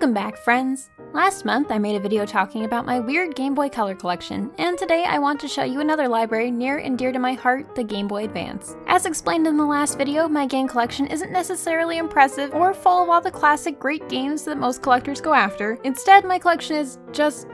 Welcome back, friends! Last month I made a video talking about my weird Game Boy Color collection, and today I want to show you another library near and dear to my heart, the Game Boy Advance. As explained in the last video, my game collection isn't necessarily impressive or full of all the classic great games that most collectors go after. Instead, my collection is just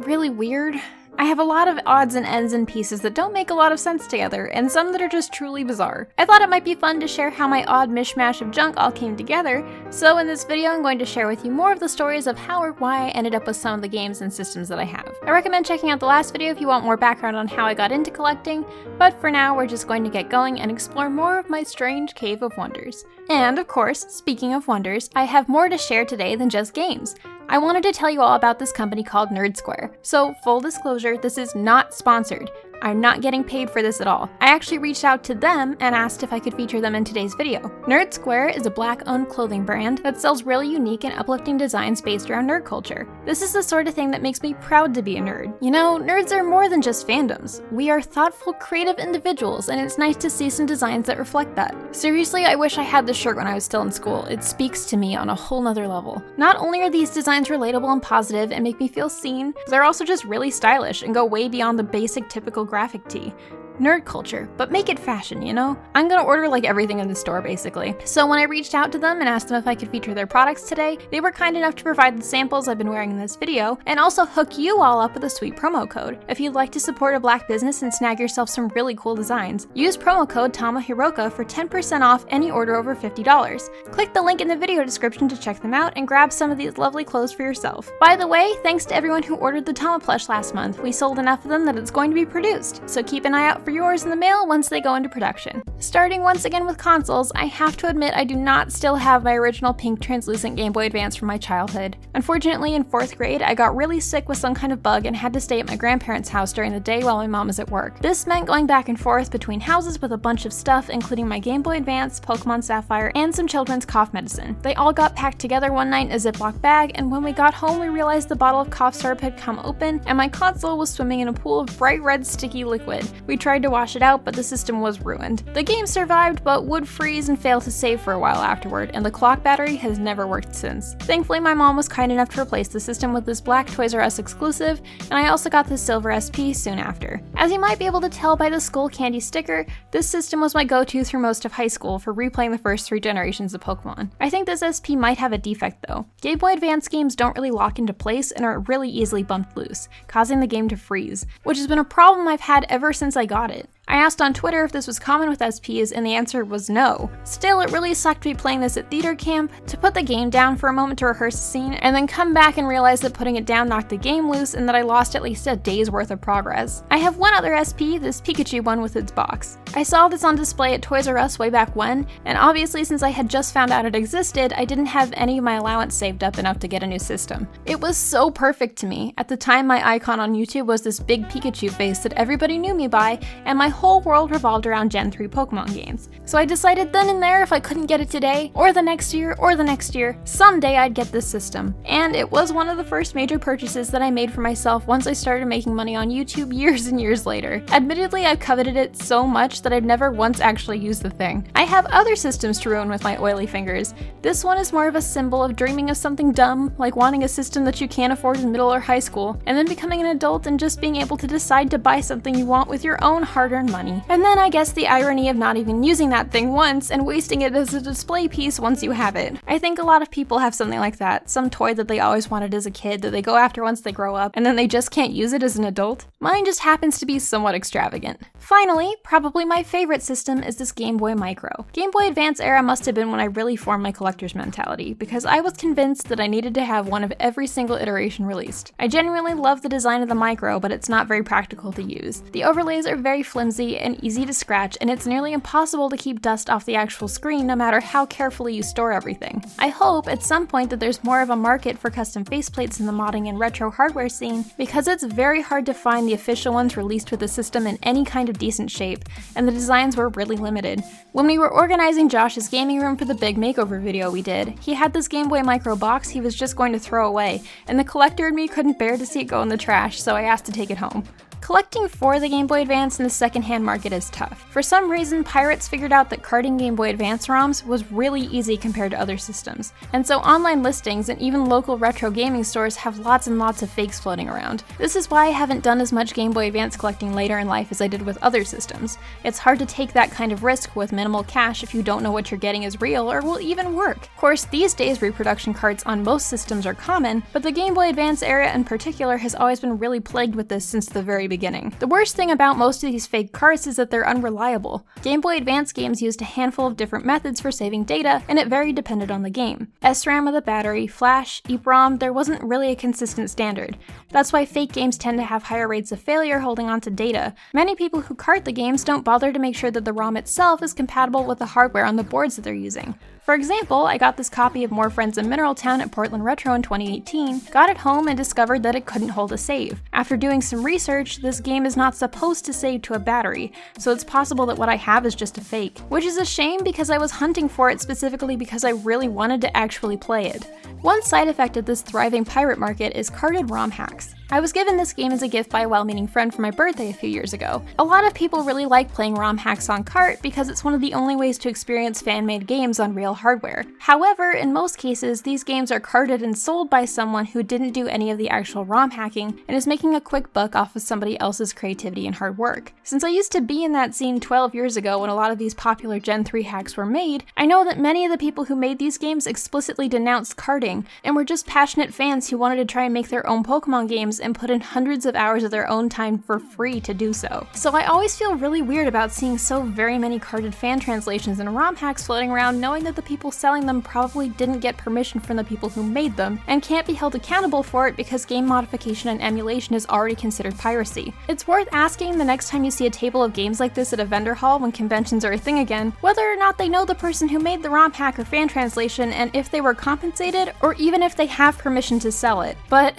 really weird. I have a lot of odds and ends and pieces that don't make a lot of sense together, and some that are just truly bizarre. I thought it might be fun to share how my odd mishmash of junk all came together, so in this video I'm going to share with you more of the stories of how or why I ended up with some of the games and systems that I have. I recommend checking out the last video if you want more background on how I got into collecting, but for now we're just going to get going and explore more of my strange cave of wonders. And of course, speaking of wonders, I have more to share today than just games. I wanted to tell you all about this company called NerdSquare. So, full disclosure, this is not sponsored. I'm not getting paid for this at all. I actually reached out to them and asked if I could feature them in today's video. NerdSquare is a Black-owned clothing brand that sells really unique and uplifting designs based around nerd culture. This is the sort of thing that makes me proud to be a nerd. You know, nerds are more than just fandoms. We are thoughtful, creative individuals, and it's nice to see some designs that reflect that. Seriously, I wish I had this shirt when I was still in school. It speaks to me on a whole nother level. Not only are these designs relatable and positive and make me feel seen, they're also just really stylish and go way beyond the basic typical graphic tee. Nerd culture, but make it fashion, you know? I'm gonna order like everything in the store basically. So when I reached out to them and asked them if I could feature their products today, they were kind enough to provide the samples I've been wearing in this video, and also hook you all up with a sweet promo code. If you'd like to support a Black business and snag yourself some really cool designs, use promo code Tama Hiroka for 10% off any order over $50. Click the link in the video description to check them out and grab some of these lovely clothes for yourself. By the way, thanks to everyone who ordered the Tama plush last month. We sold enough of them that it's going to be produced, so keep an eye out for yours in the mail once they go into production. Starting once again with consoles, I have to admit I do not still have my original pink translucent Game Boy Advance from my childhood. Unfortunately, in 4th grade, I got really sick with some kind of bug and had to stay at my grandparents' house during the day while my mom was at work. This meant going back and forth between houses with a bunch of stuff, including my Game Boy Advance, Pokemon Sapphire, and some children's cough medicine. They all got packed together one night in a Ziploc bag, and when we got home we realized the bottle of cough syrup had come open and my console was swimming in a pool of bright red sticky liquid. We tried to wash it out, but the system was ruined. The game survived, but would freeze and fail to save for a while afterward, and the clock battery has never worked since. Thankfully, my mom was kind enough to replace the system with this black Toys R Us exclusive, and I also got this silver SP soon after. As you might be able to tell by the Skull Candy sticker, this system was my go-to through most of high school for replaying the first 3 generations of Pokemon. I think this SP might have a defect though. Game Boy Advance games don't really lock into place and are really easily bumped loose, causing the game to freeze, which has been a problem I've had ever since I got it. I asked on Twitter if this was common with SPs, and the answer was no. Still, it really sucked to be playing this at theater camp, to put the game down for a moment to rehearse a scene, and then come back and realize that putting it down knocked the game loose and that I lost at least a day's worth of progress. I have one other SP, this Pikachu one with its box. I saw this on display at Toys R Us way back when, and obviously since I had just found out it existed, I didn't have any of my allowance saved up enough to get a new system. It was so perfect to me. At the time, my icon on YouTube was this big Pikachu face that everybody knew me by, and my whole world revolved around Gen 3 Pokemon games. So I decided then and there, if I couldn't get it today, or the next year, or the next year, someday I'd get this system. And it was one of the first major purchases that I made for myself once I started making money on YouTube years and years later. Admittedly, I've coveted it so much that I've never once actually used the thing. I have other systems to ruin with my oily fingers. This one is more of a symbol of dreaming of something dumb, like wanting a system that you can't afford in middle or high school, and then becoming an adult and just being able to decide to buy something you want with your own hard-earned money. And then I guess the irony of not even using that thing once and wasting it as a display piece once you have it. I think a lot of people have something like that, some toy that they always wanted as a kid that they go after once they grow up, and then they just can't use it as an adult. Mine just happens to be somewhat extravagant. Finally, probably my favorite system is this Game Boy Micro. Game Boy Advance era must have been when I really formed my collector's mentality, because I was convinced that I needed to have one of every single iteration released. I genuinely love the design of the Micro, but it's not very practical to use. The overlays are very flimsy and easy to scratch, and it's nearly impossible to keep dust off the actual screen no matter how carefully you store everything. I hope at some point that there's more of a market for custom faceplates in the modding and retro hardware scene, because it's very hard to find the official ones released with the system in any kind of decent shape, and the designs were really limited. When we were organizing Josh's gaming room for the big makeover video we did, he had this Game Boy Micro box he was just going to throw away, and the collector and me couldn't bear to see it go in the trash, so I asked to take it home. Collecting for the Game Boy Advance in the secondhand market is tough. For some reason, pirates figured out that carding Game Boy Advance ROMs was really easy compared to other systems, and so online listings and even local retro gaming stores have lots and lots of fakes floating around. This is why I haven't done as much Game Boy Advance collecting later in life as I did with other systems. It's hard to take that kind of risk with minimal cash if you don't know what you're getting is real or will even work. Of course, these days reproduction carts on most systems are common, but the Game Boy Advance era in particular has always been really plagued with this since the very beginning. The worst thing about most of these fake carts is that they're unreliable. Game Boy Advance games used a handful of different methods for saving data, and it varied dependent on the game. SRAM with a battery, flash, EEPROM, there wasn't really a consistent standard. That's why fake games tend to have higher rates of failure holding onto data. Many people who cart the games don't bother to make sure that the ROM itself is compatible with the hardware on the boards that they're using. For example, I got this copy of More Friends in Mineral Town at Portland Retro in 2018, got it home and discovered that it couldn't hold a save. After doing some research, this game is not supposed to save to a battery, so it's possible that what I have is just a fake. Which is a shame because I was hunting for it specifically because I really wanted to actually play it. One side effect of this thriving pirate market is carded ROM hacks. I was given this game as a gift by a well-meaning friend for my birthday a few years ago. A lot of people really like playing ROM hacks on cart because it's one of the only ways to experience fan-made games on real hardware. However, in most cases, these games are carded and sold by someone who didn't do any of the actual ROM hacking and is making a quick buck off of somebody else's creativity and hard work. Since I used to be in that scene 12 years ago when a lot of these popular Gen 3 hacks were made, I know that many of the people who made these games explicitly denounced carding and were just passionate fans who wanted to try and make their own Pokemon games and put in hundreds of hours of their own time for free to do so. So I always feel really weird about seeing so very many carded fan translations and ROM hacks floating around, knowing that the people selling them probably didn't get permission from the people who made them and can't be held accountable for it because game modification and emulation is already considered piracy. It's worth asking the next time you see a table of games like this at a vendor hall when conventions are a thing again, whether or not they know the person who made the ROM hack or fan translation and if they were compensated or even if they have permission to sell it. But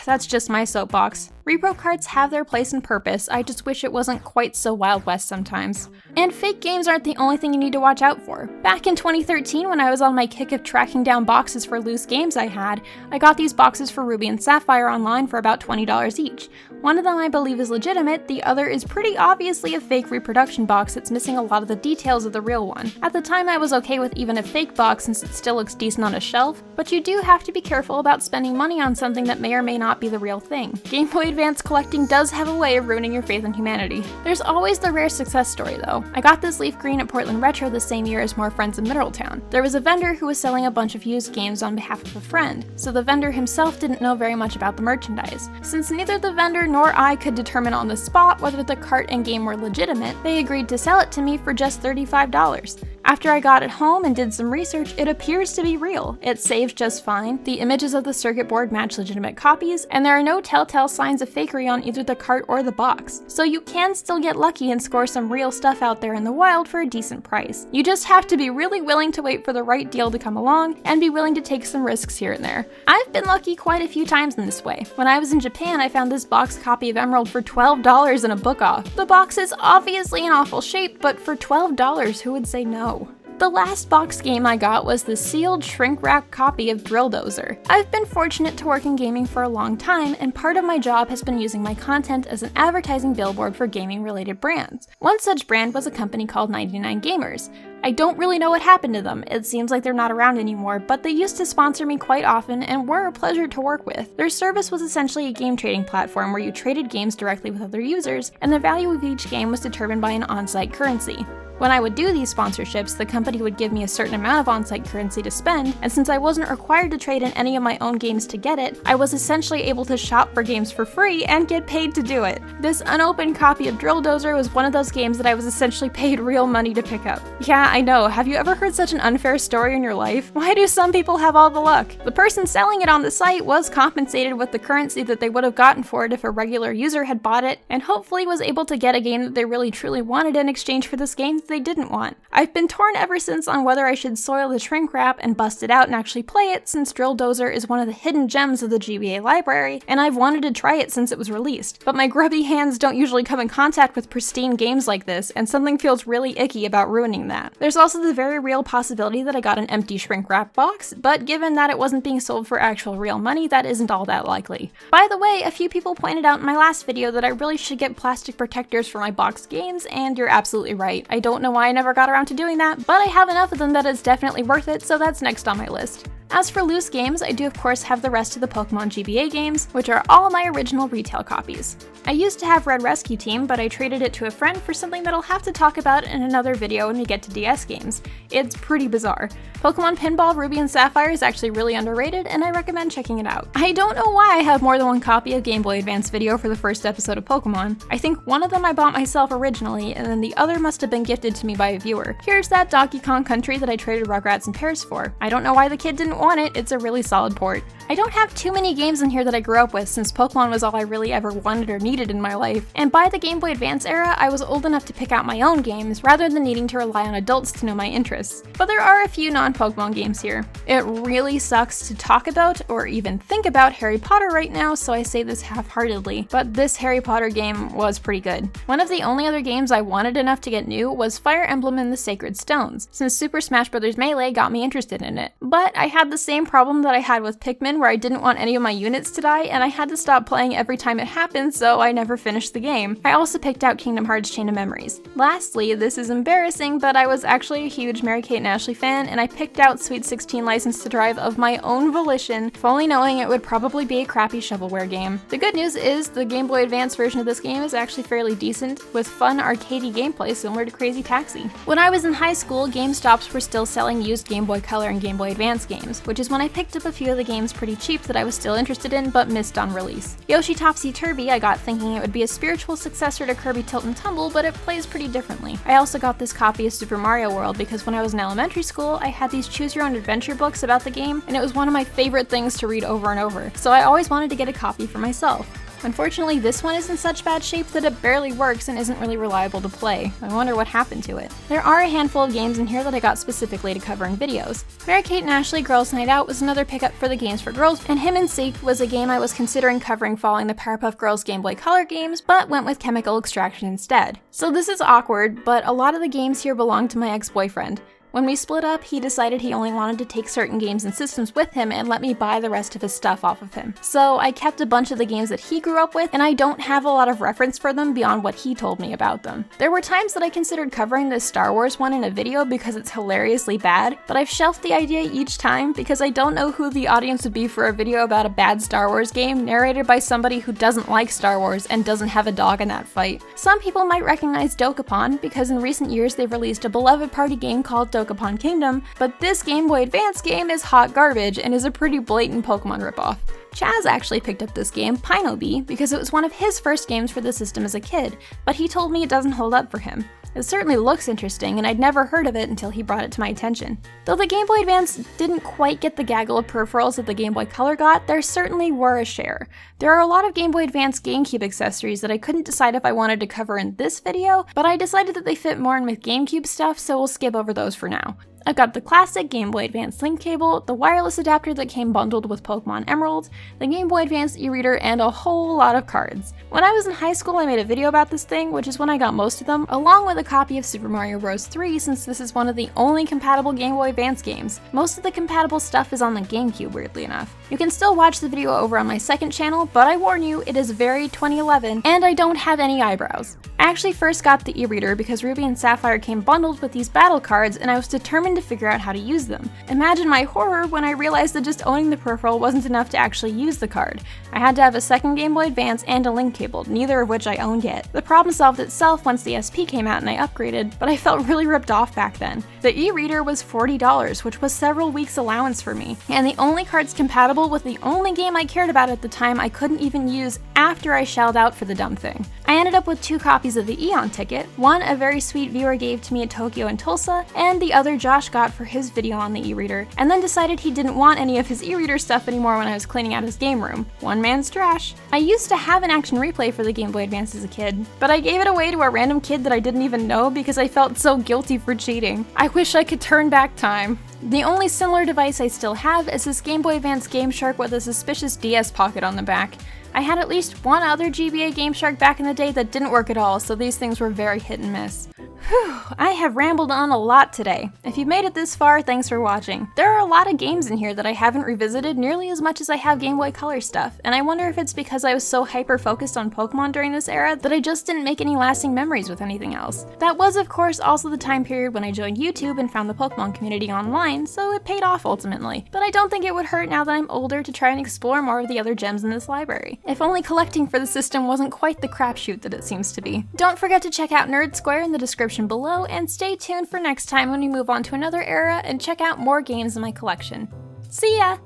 that's just my soapbox. Repro carts have their place and purpose, I just wish it wasn't quite so Wild West sometimes. And fake games aren't the only thing you need to watch out for. Back in 2013, when I was on my kick of tracking down boxes for loose games I got these boxes for Ruby and Sapphire online for about $20 each. One of them I believe is legitimate, the other is pretty obviously a fake reproduction box that's missing a lot of the details of the real one. At the time I was okay with even a fake box since it still looks decent on a shelf, but you do have to be careful about spending money on something that may or may not be the real thing. Game Boy Advance collecting does have a way of ruining your faith in humanity. There's always the rare success story though. I got this leaf green at Portland Retro the same year as More Friends in Mineral Town. There was a vendor who was selling a bunch of used games on behalf of a friend, so the vendor himself didn't know very much about the merchandise. Since neither the vendor nor I could determine on the spot whether the cart and game were legitimate, they agreed to sell it to me for just $35. After I got it home and did some research, it appears to be real. It saves just fine, the images of the circuit board match legitimate copies, and there are no telltale signs of fakery on either the cart or the box. So you can still get lucky and score some real stuff out there in the wild for a decent price. You just have to be really willing to wait for the right deal to come along and be willing to take some risks here and there. I've been lucky quite a few times in this way. When I was in Japan, I found this box copy of Emerald for $12 in a book off. The box is obviously in awful shape, but for $12, who would say no? The last box game I got was the sealed shrink-wrap copy of Drill Dozer. I've been fortunate to work in gaming for a long time, and part of my job has been using my content as an advertising billboard for gaming-related brands. One such brand was a company called 99 Gamers. I don't really know what happened to them, it seems like they're not around anymore, but they used to sponsor me quite often and were a pleasure to work with. Their service was essentially a game trading platform where you traded games directly with other users, and the value of each game was determined by an on-site currency. When I would do these sponsorships, the company would give me a certain amount of on-site currency to spend, and since I wasn't required to trade in any of my own games to get it, I was essentially able to shop for games for free and get paid to do it. This unopened copy of Drill Dozer was one of those games that I was essentially paid real money to pick up. Yeah, I know, have you ever heard such an unfair story in your life? Why do some people have all the luck? The person selling it on the site was compensated with the currency that they would have gotten for it if a regular user had bought it, and hopefully was able to get a game that they really truly wanted in exchange for this game that they didn't want. I've been torn ever since on whether I should soil the shrink wrap and bust it out and actually play it, since Drill Dozer is one of the hidden gems of the GBA library, and I've wanted to try it since it was released. But my grubby hands don't usually come in contact with pristine games like this, and something feels really icky about ruining that. There's also the very real possibility that I got an empty shrink wrap box, but given that it wasn't being sold for actual real money, that isn't all that likely. By the way, a few people pointed out in my last video that I really should get plastic protectors for my boxed games, and you're absolutely right. I don't know why I never got around to doing that, but I have enough of them that it's definitely worth it, so that's next on my list. As for loose games, I do of course have the rest of the Pokemon GBA games, which are all my original retail copies. I used to have Red Rescue Team, but I traded it to a friend for something that I'll have to talk about in another video when we get to DS games. It's pretty bizarre. Pokemon Pinball Ruby and Sapphire is actually really underrated, and I recommend checking it out. I don't know why I have more than one copy of Game Boy Advance video for the first episode of Pokemon. I think one of them I bought myself originally, and then the other must have been gifted to me by a viewer. Here's that Donkey Kong Country that I traded Rugrats and Pears for. I don't know why the kid didn't want it, it's a really solid port. I don't have too many games in here that I grew up with, since Pokemon was all I really ever wanted or needed in my life, and by the Game Boy Advance era, I was old enough to pick out my own games rather than needing to rely on adults to know my interests. But there are a few non-Pokemon games here. It really sucks to talk about or even think about Harry Potter right now, so I say this half-heartedly, but this Harry Potter game was pretty good. One of the only other games I wanted enough to get new was Fire Emblem and the Sacred Stones, since Super Smash Bros. Melee got me interested in it. But I had the same problem that I had with Pikmin, where I didn't want any of my units to die, and I had to stop playing every time it happened, so I never finished the game. I also picked out Kingdom Hearts Chain of Memories. Lastly, this is embarrassing, but I was actually a huge Mary-Kate and Ashley fan, and I picked out Sweet 16 License to Drive of my own volition, fully knowing it would probably be a crappy shovelware game. The good news is the Game Boy Advance version of this game is actually fairly decent, with fun arcadey gameplay similar to Crazy Taxi. When I was in high school, GameStops were still selling used Game Boy Color and Game Boy Advance games, which is when I picked up a few of the games pretty cheap that I was still interested in but missed on release. Yoshi Topsy Turvy I got thinking it would be a spiritual successor to Kirby Tilt and Tumble, but it plays pretty differently. I also got this copy of Super Mario World because when I was in elementary school, I had these choose your own adventure books about the game, and it was one of my favorite things to read over and over, so I always wanted to get a copy for myself. Unfortunately, this one is in such bad shape that it barely works and isn't really reliable to play. I wonder what happened to it. There are a handful of games in here that I got specifically to cover in videos. Mary-Kate and Ashley Girls Night Out was another pickup for the Games for Girls, and Him and Seek was a game I was considering covering following the Powerpuff Girls Game Boy Color games, but went with Chemical Extraction instead. So this is awkward, but a lot of the games here belong to my ex-boyfriend. When we split up, he decided he only wanted to take certain games and systems with him and let me buy the rest of his stuff off of him. So I kept a bunch of the games that he grew up with, and I don't have a lot of reference for them beyond what he told me about them. There were times that I considered covering this Star Wars one in a video because it's hilariously bad, but I've shelved the idea each time because I don't know who the audience would be for a video about a bad Star Wars game narrated by somebody who doesn't like Star Wars and doesn't have a dog in that fight. Some people might recognize Dokapon because in recent years they've released a beloved party game called Dokapon Kingdom, but this Game Boy Advance game is hot garbage and is a pretty blatant Pokemon ripoff. Chaz actually picked up this game, Pinobee, because it was one of his first games for the system as a kid, but he told me it doesn't hold up for him. It certainly looks interesting, and I'd never heard of it until he brought it to my attention. Though the Game Boy Advance didn't quite get the gaggle of peripherals that the Game Boy Color got, there certainly were a share. There are a lot of Game Boy Advance GameCube accessories that I couldn't decide if I wanted to cover in this video, but I decided that they fit more in with GameCube stuff, so we'll skip over those for now. I've got the classic Game Boy Advance link cable, the wireless adapter that came bundled with Pokemon Emerald, the Game Boy Advance e-reader, and a whole lot of cards. When I was in high school, I made a video about this thing, which is when I got most of them, along with a copy of Super Mario Bros. 3, since this is one of the only compatible Game Boy Advance games. Most of the compatible stuff is on the GameCube, weirdly enough. You can still watch the video over on my second channel, but I warn you, it is very 2011, and I don't have any eyebrows. I actually first got the e-reader because Ruby and Sapphire came bundled with these battle cards, and I was determined to figure out how to use them. Imagine my horror when I realized that just owning the peripheral wasn't enough to actually use the card. I had to have a second Game Boy Advance and a link cable, neither of which I owned yet. The problem solved itself once the SP came out and I upgraded, but I felt really ripped off back then. The e-reader was $40, which was several weeks' allowance for me, and the only cards compatible with the only game I cared about at the time I couldn't even use after I shelled out for the dumb thing. I ended up with 2 copies of the Eon ticket, one a very sweet viewer gave to me at Tokyo and Tulsa, and the other Josh got for his video on the e-reader, and then decided he didn't want any of his e-reader stuff anymore when I was cleaning out his game room. One man's trash. I used to have an action replay for the Game Boy Advance as a kid, but I gave it away to a random kid that I didn't even know because I felt so guilty for cheating. I wish I could turn back time. The only similar device I still have is this Game Boy Advance Game Shark with a suspicious DS pocket on the back. I had at least one other GBA Game Shark back in the day that didn't work at all, so these things were very hit and miss. Whew, I have rambled on a lot today. If you've made it this far, thanks for watching. There are a lot of games in here that I haven't revisited nearly as much as I have Game Boy Color stuff, and I wonder if it's because I was so hyper-focused on Pokemon during this era that I just didn't make any lasting memories with anything else. That was, of course, also the time period when I joined YouTube and found the Pokemon community online, so it paid off ultimately. But I don't think it would hurt now that I'm older to try and explore more of the other gems in this library. If only collecting for the system wasn't quite the crapshoot that it seems to be. Don't forget to check out Nerd Square in the description below, and stay tuned for next time when we move on to another era and check out more games in my collection. See ya!